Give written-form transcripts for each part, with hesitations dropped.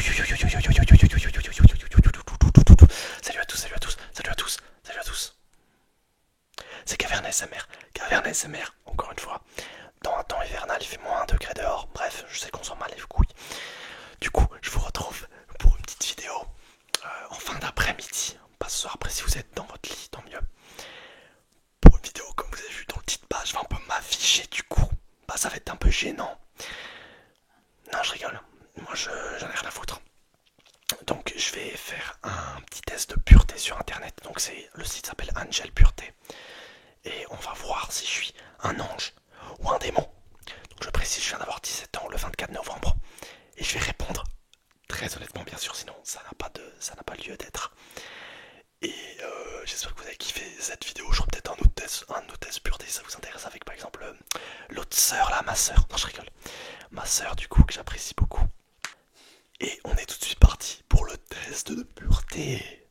Salut à tous, salut à tous, salut à tous, salut à tous. C'est Caverne ASMR. Caverne ASMR, encore une fois. Dans un temps hivernal, il fait moins 1 degré dehors. Bref, je sais qu'on s'en bat les couilles. Du coup, je vous retrouve pour une petite vidéo en fin d'après-midi. Pas ce soir, après si vous êtes dans votre lit, tant mieux. Pour une vidéo, comme vous avez vu dans le titre, je vais un peu m'afficher du coup. Ça va être un peu gênant. Non, je rigole. Moi, j'en ai rien à foutre. Donc je vais faire un petit test de pureté sur internet. Donc le site s'appelle Angel Pureté. Et on va voir si je suis un ange ou un démon. Donc je précise, je viens d'avoir 17 ans le 24 novembre. Et je vais répondre très honnêtement, bien sûr, sinon ça n'a pas lieu d'être. Et j'espère que vous avez kiffé cette vidéo. Je ferai peut-être un autre test pureté si ça vous intéresse, avec par exemple l'autre sœur là, ma sœur. Non, je rigole. Ma sœur du coup, que j'apprécie beaucoup. Et on est tout de suite parti pour le test de pureté.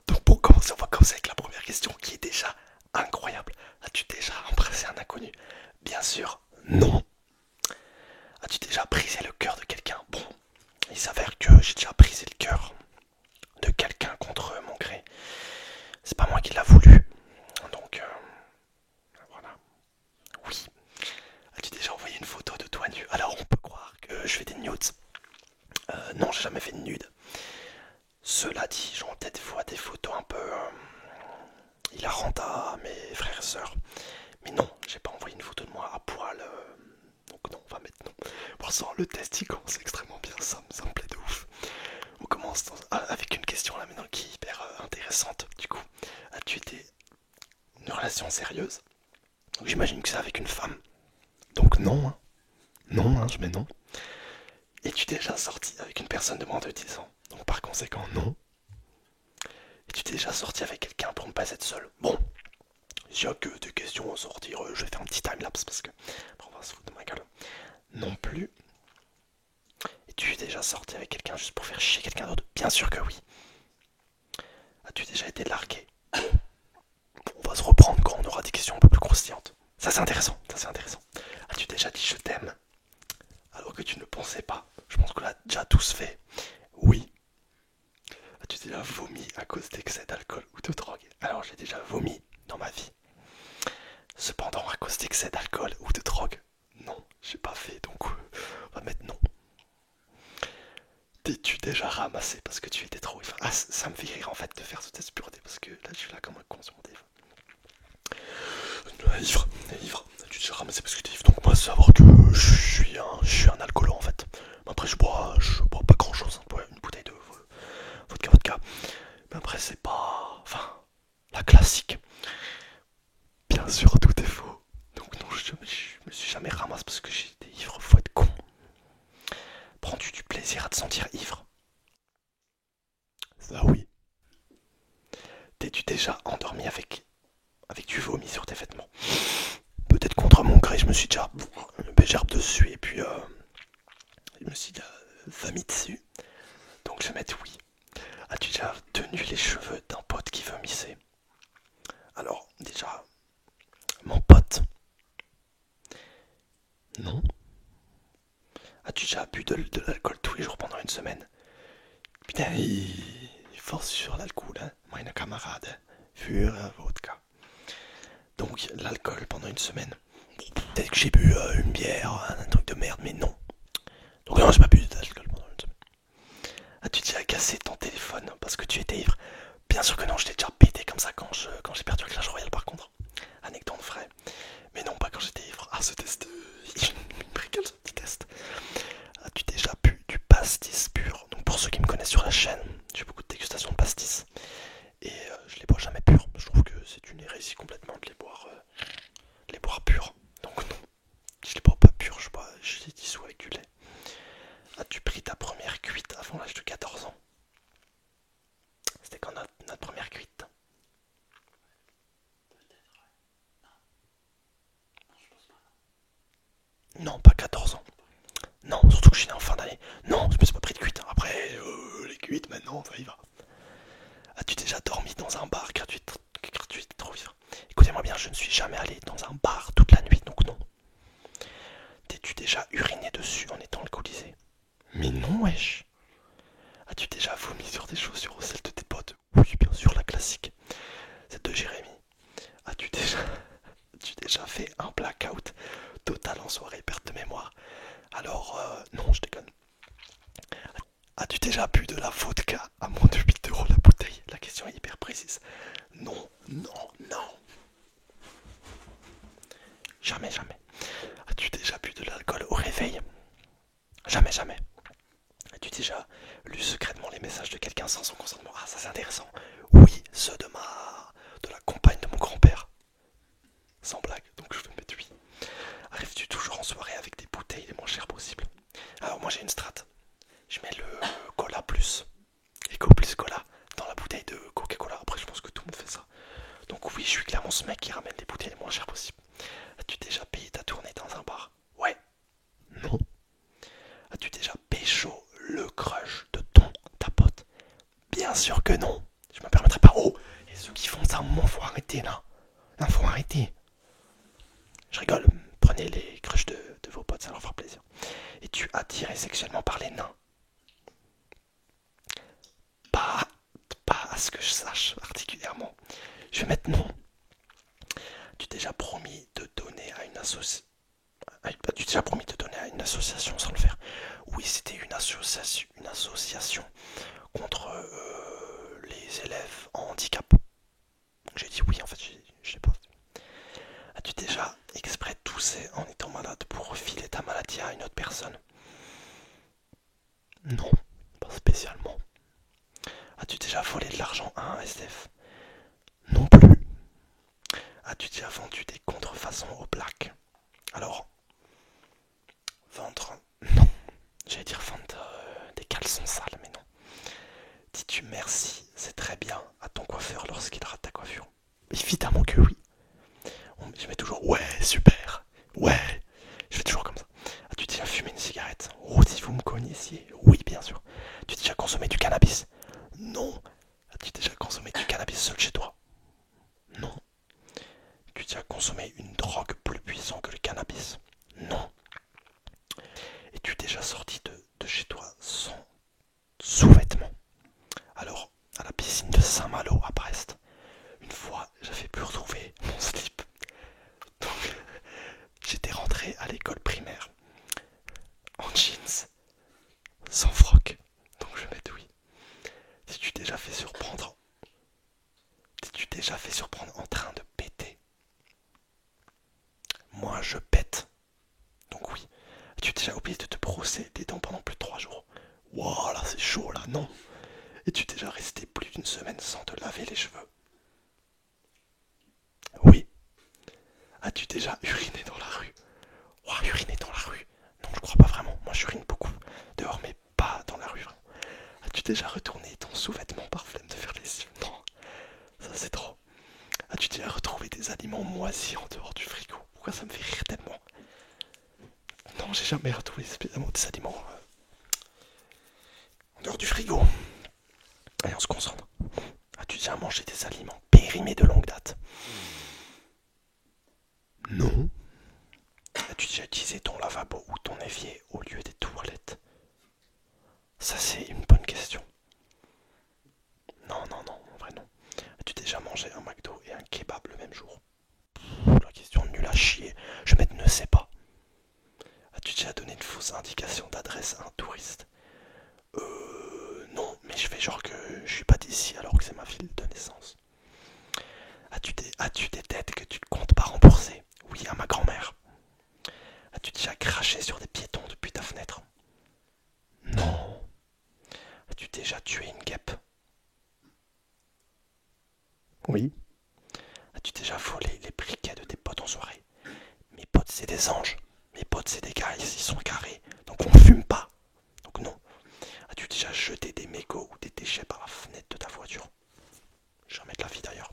Donc pour commencer, on va commencer avec la première question qui est déjà incroyable. As-tu déjà embrassé un inconnu? Bien sûr, non. As-tu déjà brisé le cœur de quelqu'un? Bon, il s'avère que j'ai déjà brisé le cœur de quelqu'un contre mon gré. C'est pas moi qui l'a voulu. Donc, voilà. Oui. As-tu déjà envoyé une photo de toi nu? Alors on peut croire que je fais des nudes. Non, j'ai jamais fait de nude. Cela dit, j'en peut-être vois des photos un peu hilarantes à mes frères et sœurs. Mais non, j'ai pas envoyé une photo de moi à poil. Donc non, on va mettre non. Pour l'instant, le test il commence extrêmement bien, ça me plaît de ouf. On commence avec une question là maintenant qui est hyper intéressante. Du coup, as-tu été une relation sérieuse? Donc j'imagine que c'est avec une femme. Donc non, hein. Non, hein, je mets non. Es-tu déjà sorti avec une personne de moins de 10 ans? Donc par conséquent, non. Es-tu déjà sorti avec quelqu'un pour ne pas être seul? Bon, s'il n'y a que des questions à sortir, je vais faire un petit timelapse parce que après on va se foutre de ma gueule. Non plus. Es-tu déjà sorti avec quelqu'un juste pour faire chier quelqu'un d'autre? Bien sûr que oui. As-tu déjà été largué? On va se reprendre quand on aura des questions un peu plus croustillantes. Ça c'est intéressant, ça c'est intéressant. As-tu déjà dit je t'aime alors que tu ne pensais pas? Je pense qu'on l'a déjà tous fait. Oui. As-tu déjà vomi à cause d'excès d'alcool ou de drogue? Alors j'ai déjà vomi dans ma vie. Cependant, à cause d'excès d'alcool ou de drogue, non, j'ai pas fait, donc on va mettre non. T'es-tu déjà ramassé parce que tu étais trop ivre? Ah, ça me fait rire en fait de faire ce test pureté parce que là je suis là comme un con sur mon téléphone. Ivre, t'es-tu déjà ramassé parce que t'es ivre? Donc moi, savoir que je suis un alcoolo en fait. Mais après je bois pas grand chose, hein. Une bouteille de vodka. Mais après c'est pas, enfin, la classique. Bien sûr, tout est faux. Donc non, je me suis jamais ramassé parce que j'étais ivre, faut être con. Prends-tu du plaisir à te sentir ivre? Ça oui. T'es-tu déjà endormi avec du vomi sur tes vêtements? Peut-être contre mon gré, je me suis déjà gerbe dessus et puis je me suis déjà vomi dessus. Donc je vais mettre oui. As-tu déjà tenu les cheveux d'un pote qui vomissait? Alors déjà, mon pote, non. As-tu déjà bu de l'alcool tous les jours pendant une semaine? Putain, il force sur l'alcool, hein. Meine camarade, für vodka. Donc l'alcool pendant une semaine. Peut-être que j'ai bu une bière, un truc de merde, mais non. Donc non, j'ai pas bu d'alcool pendant une semaine. As-tu déjà cassé ton téléphone parce que tu étais ivre? Bien sûr que non, je t'ai déjà pété comme ça quand j'ai perdu le Clash Royale par contre. Anecdote vrai. Mais non, pas quand j'étais ivre. Ah, ce test, il me régale ce petit test. As-tu déjà bu du pastis pur? Donc pour ceux qui me connaissent sur la chaîne, j'ai beaucoup de dégustation de pastis. Et je les bois jamais purs. Je trouve que c'est une hérésie complètement de les boire purs. Donc non, je les bois pas purs, je les dissous avec du lait. As-tu pris ta première cuite avant l'âge de 14 ans? C'était quand notre première cuite? Non, pas 14 ans. Non, surtout que je suis né en fin d'année. Non, je me suis pas pris de cuite. Après, les cuites, maintenant, ça y va. As-tu déjà dormi dans un bar gratuit trop vivre? Écoutez-moi bien, je ne suis jamais allé dans un bar toute la nuit, donc non. T'es-tu déjà uriné dessus en étant alcoolisé? Mais non, wesh. vomi sur des chaussures, celle de tes potes? Oui, bien sûr, la classique. Celle de Jérémy. As-tu déjà, as-tu déjà fait un blackout total en soirée, perte de mémoire? Alors, non, je déconne. As-tu déjà bu de la vodka à moins de 8 € la bouteille? La question est hyper précise. Non, non, non. Jamais, jamais. As-tu déjà bu de l'alcool au réveil? Jamais, jamais. As-tu déjà lu secrètement les messages de quelqu'un sans son consentement? Ah, ça c'est intéressant. Oui, ceux de la compagne de mon grand-père. Sans blague, donc je vais mettre oui. Arrives-tu toujours en soirée avec des bouteilles les moins chères possibles? Alors moi j'ai une strat. Je mets le cola plus, Eco plus cola, dans la bouteille de Coca-Cola. Après je pense que tout le monde fait ça. Donc oui, je suis clairement ce mec qui ramène les bouteilles les moins chères possibles. As-tu déjà payé ta tournée dans un bar? Ouais. Non. As-tu déjà pécho le crush de ta pote? Bien sûr que non. Je me permettrai pas. Oh, et ceux qui font ça à un moment, faut arrêter là. Là, faut arrêter. Je rigole. Prenez les crushs de vos potes, ça leur fera plaisir. Es-tu attiré sexuellement par les nains? Pas, pas à ce que je sache particulièrement. Je vais mettre non. As-tu déjà promis de donner à une association? As-tu déjà promis de donner à une association sans le faire? Oui, c'était une association contre les élèves en handicap. J'ai dit oui, en fait, je sais pas. As-tu déjà exprès toussé en étant malade pour refiler ta maladie à une autre personne? Non, pas spécialement. As-tu déjà volé de l'argent à un SDF? Non plus. As-tu déjà vendu des contrefaçons au black? Alors, vendre? Non. J'allais dire vendre des caleçons sales, mais non. Dis-tu merci, c'est très bien, à ton coiffeur lorsqu'il rate ta coiffure? Évidemment que oui. Je mets toujours ouais, super, ouais. Je fais toujours comme ça. As-tu déjà fumé une cigarette? Oh, si vous me connaissiez. Oui, bien sûr. As-tu déjà consommé du cannabis? Non. As-tu déjà consommé du cannabis seul chez toi? Non. As-tu déjà consommé une drogue plus puissante que le cannabis? Non. Es-tu déjà sorti de chez toi sans sous-vêtements? Alors, à la piscine de Saint-Malo à Brest, une fois, j'avais pu retrouver mon slip. Donc, j'étais rentré à l'école primaire en jeans, sans froc. Donc je vais mettre oui. T'es-tu déjà fait surprendre? T'es-tu déjà fait surprendre en train de péter? Moi, je pète. Donc oui. As-tu déjà oublié de te brosser les dents pendant plus de 3 jours? Wow, là c'est chaud là, non. Es-tu déjà resté plus d'une semaine sans te laver les cheveux? Oui. As-tu déjà uriné dans la rue? Ouah, uriner dans la rue? Non, je crois pas vraiment. Moi, j'urine beaucoup dehors, mais pas dans la rue. Vraiment. As-tu déjà retourné ton sous-vêtement par flemme de faire les yeux? Non, ça c'est trop. As-tu déjà retrouvé des aliments moisis en dehors du frigo? Pourquoi ça me fait rire tellement? Non, j'ai jamais retrouvé spécialement des aliments en dehors du frigo. Allez, on se concentre. As-tu déjà mangé des aliments périmés de longue date? Non. As-tu déjà utilisé ton lavabo ou ton évier au lieu des toilettes? Ça, c'est une bonne question. Non, non, non, en vrai non. As-tu déjà mangé un McDo et un kebab le même jour? La question nulle à chier. Je ne sais pas. As-tu déjà donné une fausse indication d'adresse à un touriste? Non, mais je fais genre que je suis pas d'ici alors que c'est ma ville de naissance. As-tu des dettes que tu ne comptes pas rembourser? Oui, à ma grand-mère. As-tu déjà craché sur des piétons depuis ta fenêtre? Non. As-tu déjà tué une guêpe? Oui. As-tu déjà volé les briquets de tes potes en soirée? Mes potes, c'est des anges. Mes potes, c'est des gars, ils sont carrés. Donc on fume pas. Donc non. As-tu déjà jeté des mégots ou des déchets par la fenêtre de ta voiture? Jamais de la vie d'ailleurs.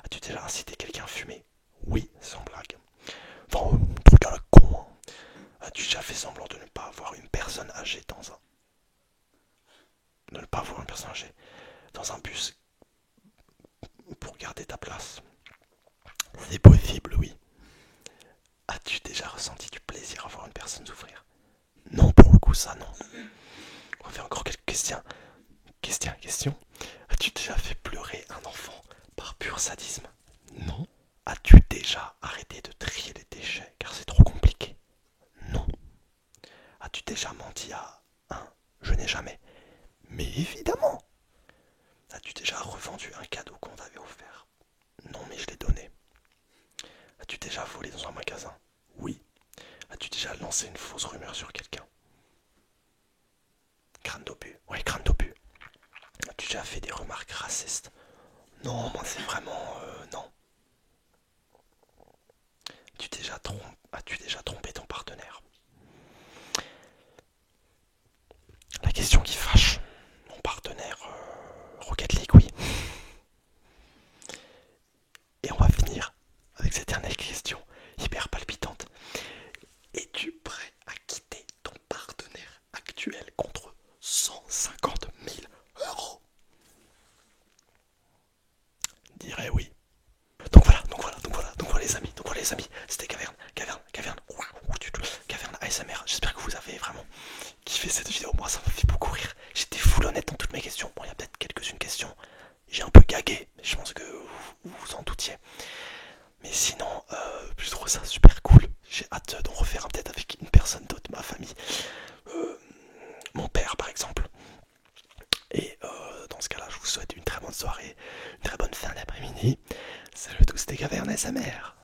As-tu déjà incité quelqu'un à fumer? Oui, sans blague. Enfin, truc à la con. Hein. As-tu déjà fait semblant de ne pas avoir une personne âgée dans un... De ne pas avoir une personne âgée dans un bus pour garder ta place? C'est possible, oui. As-tu déjà ressenti du plaisir à voir une personne souffrir? Non, pour le coup, ça, non. On va faire encore quelques questions. Question. As-tu déjà fait pleurer un enfant par pur sadisme? Non. As-tu déjà arrêté de trier les déchets car c'est trop compliqué? Non. As-tu déjà menti à un je n'ai jamais? Mais évidemment. As-tu déjà revendu un cadeau qu'on t'avait offert? Non, mais je l'ai donné. As-tu déjà volé dans un magasin? Oui. As-tu déjà lancé une fausse rumeur sur quelqu'un? Crâne d'obus. Ouais, crâne d'obus. As-tu déjà fait des remarques racistes? Non, moi c'est vraiment... non. As-tu déjà trompé ton partenaire? La question qui fâche. Mon partenaire Rocket League, oui. Et on va finir avec cette dernière question hyper palpitante. Es-tu prêt à quitter ton partenaire actuel contre 150 000 euros? Dirais oui. Donc voilà les amis, c'était Caverne ASMR. J'espère que vous avez vraiment kiffé cette vidéo. Moi, ça m'a fait beaucoup rire. J'étais full honnête dans toutes mes questions. Bon, il y a peut-être quelques-unes questions. J'ai un peu gagué, mais je pense que vous vous en doutiez. Mais sinon, je trouve ça super cool. J'ai hâte d'en refaire peut-être avec une personne d'autre, ma famille. Mon père, par exemple. Et dans ce cas-là, je vous souhaite une très bonne soirée, une très bonne fin d'après-midi. Salut à tous, c'était Caverne ASMR.